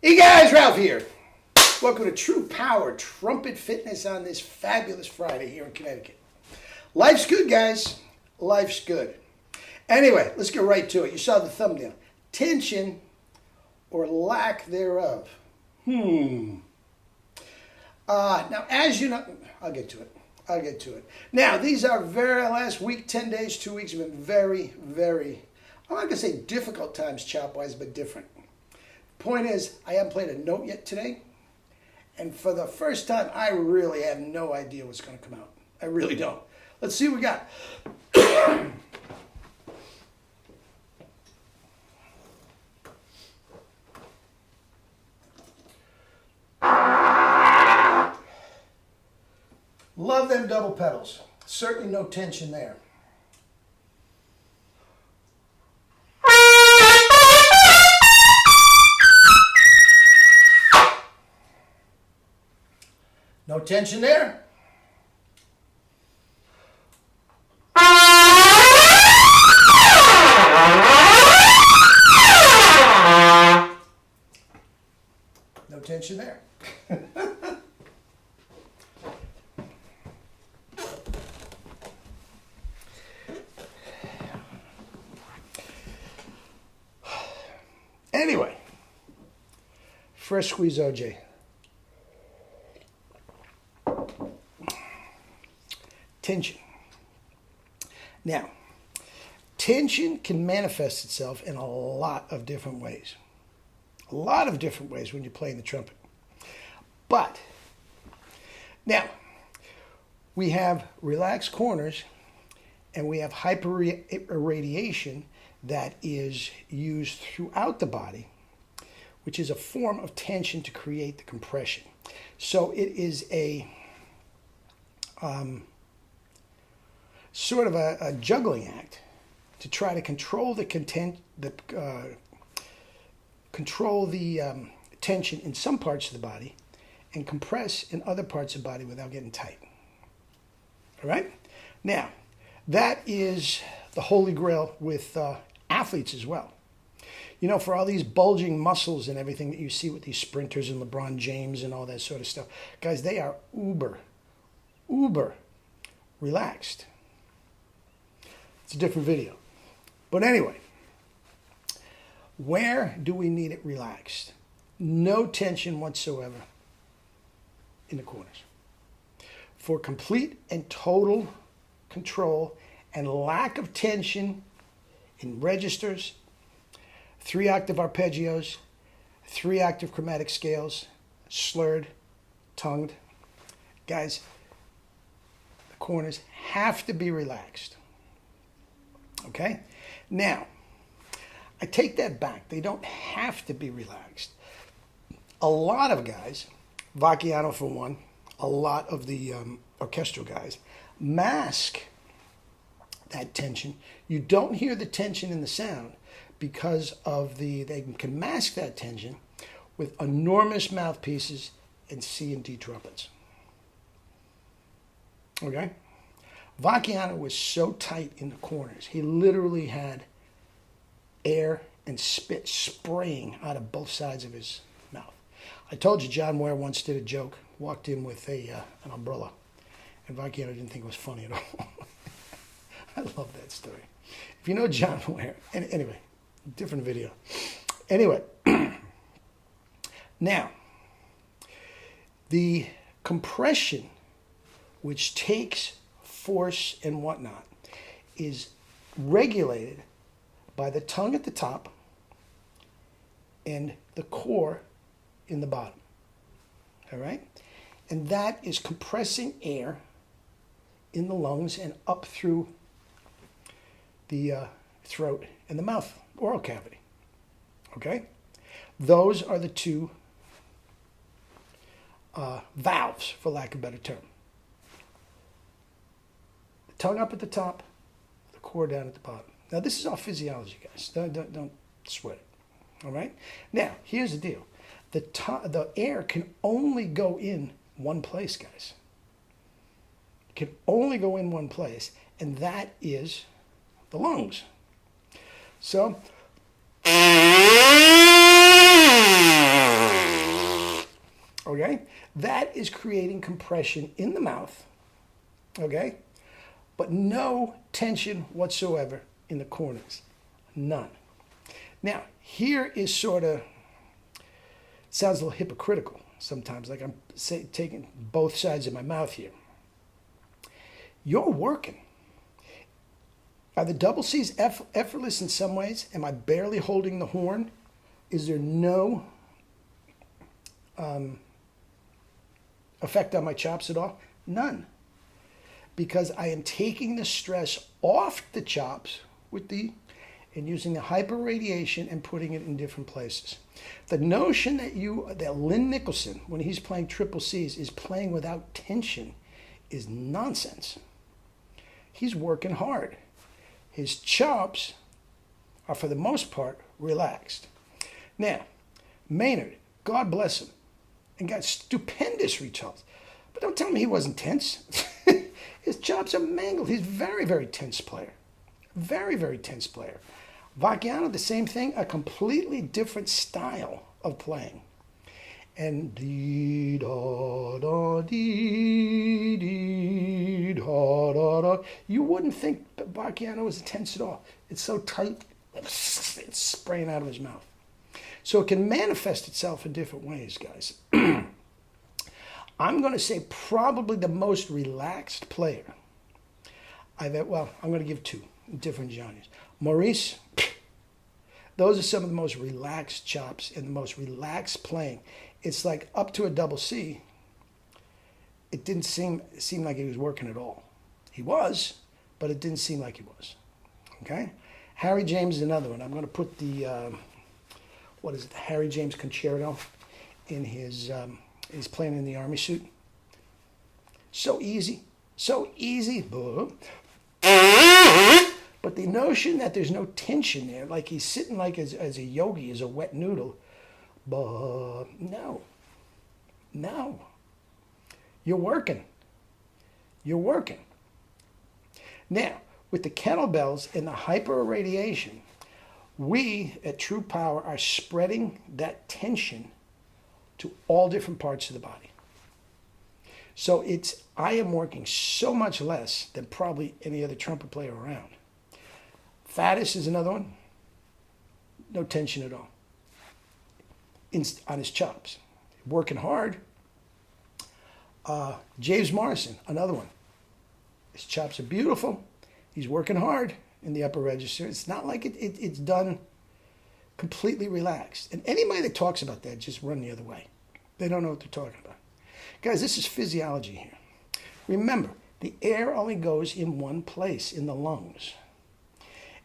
Hey guys, Ralph here. Welcome to True Power Trumpet Fitness on this fabulous Friday here in Connecticut. Life's good, guys. Life's good. Anyway, let's get right to it. You saw the thumbnail. Tension or lack thereof. Now, as you know, I'll get to it. Now, these are last week, 10 days, 2 weeks have been very, I'm not going to say difficult times chop-wise, but different. Point is, I haven't played a note yet today, and for the first time, I really have no idea what's going to come out. I really don't. Let's see what we got. Love them double pedals. Certainly no tension there. No tension there. No tension there. Anyway, fresh squeeze OJ. Tension. Now, tension can manifest itself in a lot of different ways. A lot of different ways when you're playing the trumpet. But, now, we have relaxed corners and we have hyperradiation that is used throughout the body, which is a form of tension to create the compression. So it is a sort of a juggling act to try to control the tension in some parts of the body and compress in other parts of the body without getting tight. All right? Now, that is the holy grail with athletes as well. You know, for all these bulging muscles and everything that you see with these sprinters and LeBron James and all that sort of stuff, guys, they are uber relaxed. It's a different video. But anyway, where do we need it relaxed? No tension whatsoever in the corners. For complete and total control and lack of tension in registers, 3-octave arpeggios, 3-octave chromatic scales, slurred, tongued. Guys, the corners have to be relaxed. Okay? Now, I take that back. They don't have to be relaxed. A lot of guys, Vacchiano for one, a lot of the orchestral guys, mask that tension. You don't hear the tension in the sound because of they can mask that tension with enormous mouthpieces and C and D trumpets. Okay? Vacchiano was so tight in the corners. He literally had air and spit spraying out of both sides of his mouth. I told you John Ware once did a joke, walked in with an umbrella, and Vacchiano didn't think it was funny at all. I love that story. If you know John Ware, anyway, different video. Anyway, now, the compression, which takes force and whatnot, is regulated by the tongue at the top and the core in the bottom. All right? And that is compressing air in the lungs and up through the throat and the mouth, oral cavity. Okay? Those are the two valves, for lack of a better term. The tongue up at the top, the core down at the bottom. Now, this is all physiology, guys. Don't sweat it. All right? Now, here's the deal. The air can only go in one place, guys. It can only go in one place, and that is the lungs. So Okay? That is creating compression in the mouth. Okay? But no tension whatsoever in the corners. None. Now, here is sort of, sounds a little hypocritical sometimes, like I'm taking both sides of my mouth here. You're working. Are the double C's effortless in some ways? Am I barely holding the horn? Is there no effect on my chops at all? None. Because I am taking the stress off the chops and using the hyperradiation and putting it in different places. The notion that Lynn Nicholson, when he's playing triple C's, is playing without tension is nonsense. He's working hard. His chops are, for the most part, relaxed. Now, Maynard, God bless him, and got stupendous results. But don't tell me he wasn't tense. His chops are mangled. He's a very, very tense player. Very, very tense player. Vacchiano, the same thing, a completely different style of playing. And dee da da dee dee da da da. You wouldn't think Vacchiano was tense at all. It's so tight, it's spraying out of his mouth. So it can manifest itself in different ways, guys. I'm going to say probably the most relaxed player I'm going to give two different genres. Maurice, those are some of the most relaxed chops and the most relaxed playing. It's like up to a double C, it didn't seem like he was working at all. He was, but it didn't seem like he was. Okay? Harry James is another one. I'm going to put the, the Harry James Concerto in his, he's playing in the army suit. So easy. But the notion that there's no tension there, like he's sitting like as a yogi, as a wet noodle, no. You're working. Now, with the kettlebells and the hyperradiation, we at True Power are spreading that tension to all different parts of the body. So I am working so much less than probably any other trumpet player around. Faddis is another one. No tension at all on his chops. Working hard. James Morrison, another one. His chops are beautiful. He's working hard in the upper register. It's not like it's done completely relaxed. And anybody that talks about that just run the other way. They don't know what they're talking about. Guys, this is physiology here. Remember, the air only goes in one place, in the lungs.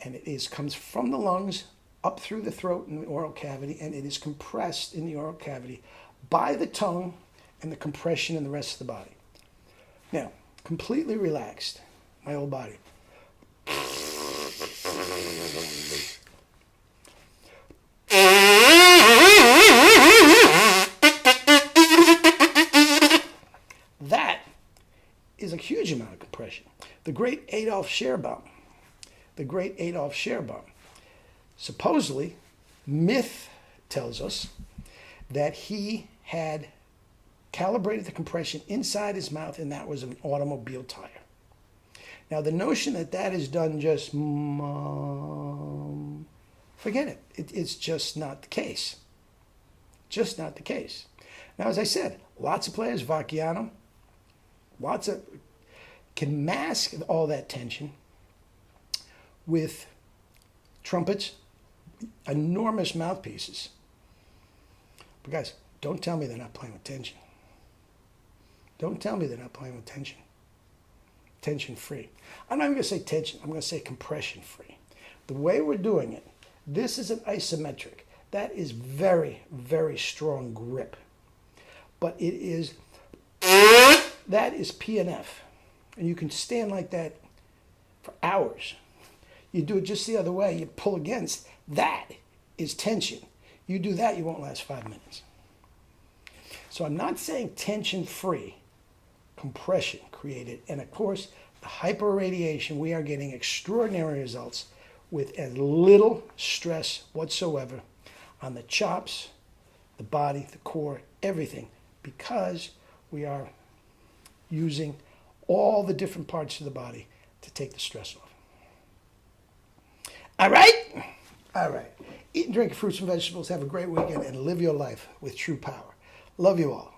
And it comes from the lungs up through the throat and the oral cavity, and it is compressed in the oral cavity by the tongue and the compression in the rest of the body. Now, completely relaxed, my whole body. That is a huge amount of compression. The great Adolf Scherbaum, supposedly, myth tells us that he had calibrated the compression inside his mouth, and that was an automobile tire. Now, the notion that is done just, forget it. It's just not the case. Just not the case. Now, as I said, lots of players, Vacchiano, can mask all that tension with trumpets, enormous mouthpieces. But guys, don't tell me they're not playing with tension. Don't tell me they're not playing with tension. Tension free. I'm not even going to say tension. I'm going to say compression free. The way we're doing it, this is an isometric. That is very, very strong grip. But that is PNF. And you can stand like that for hours. You do it just the other way. You pull against. That is tension. You do that, you won't last 5 minutes. So I'm not saying tension free. Compression created. And of course, the hyperradiation, we are getting extraordinary results with as little stress whatsoever on the chops, the body, the core, everything. because we are using all the different parts of the body to take the stress off. All right? All right. Eat and drink fruits and vegetables. Have a great weekend and live your life with true power. Love you all.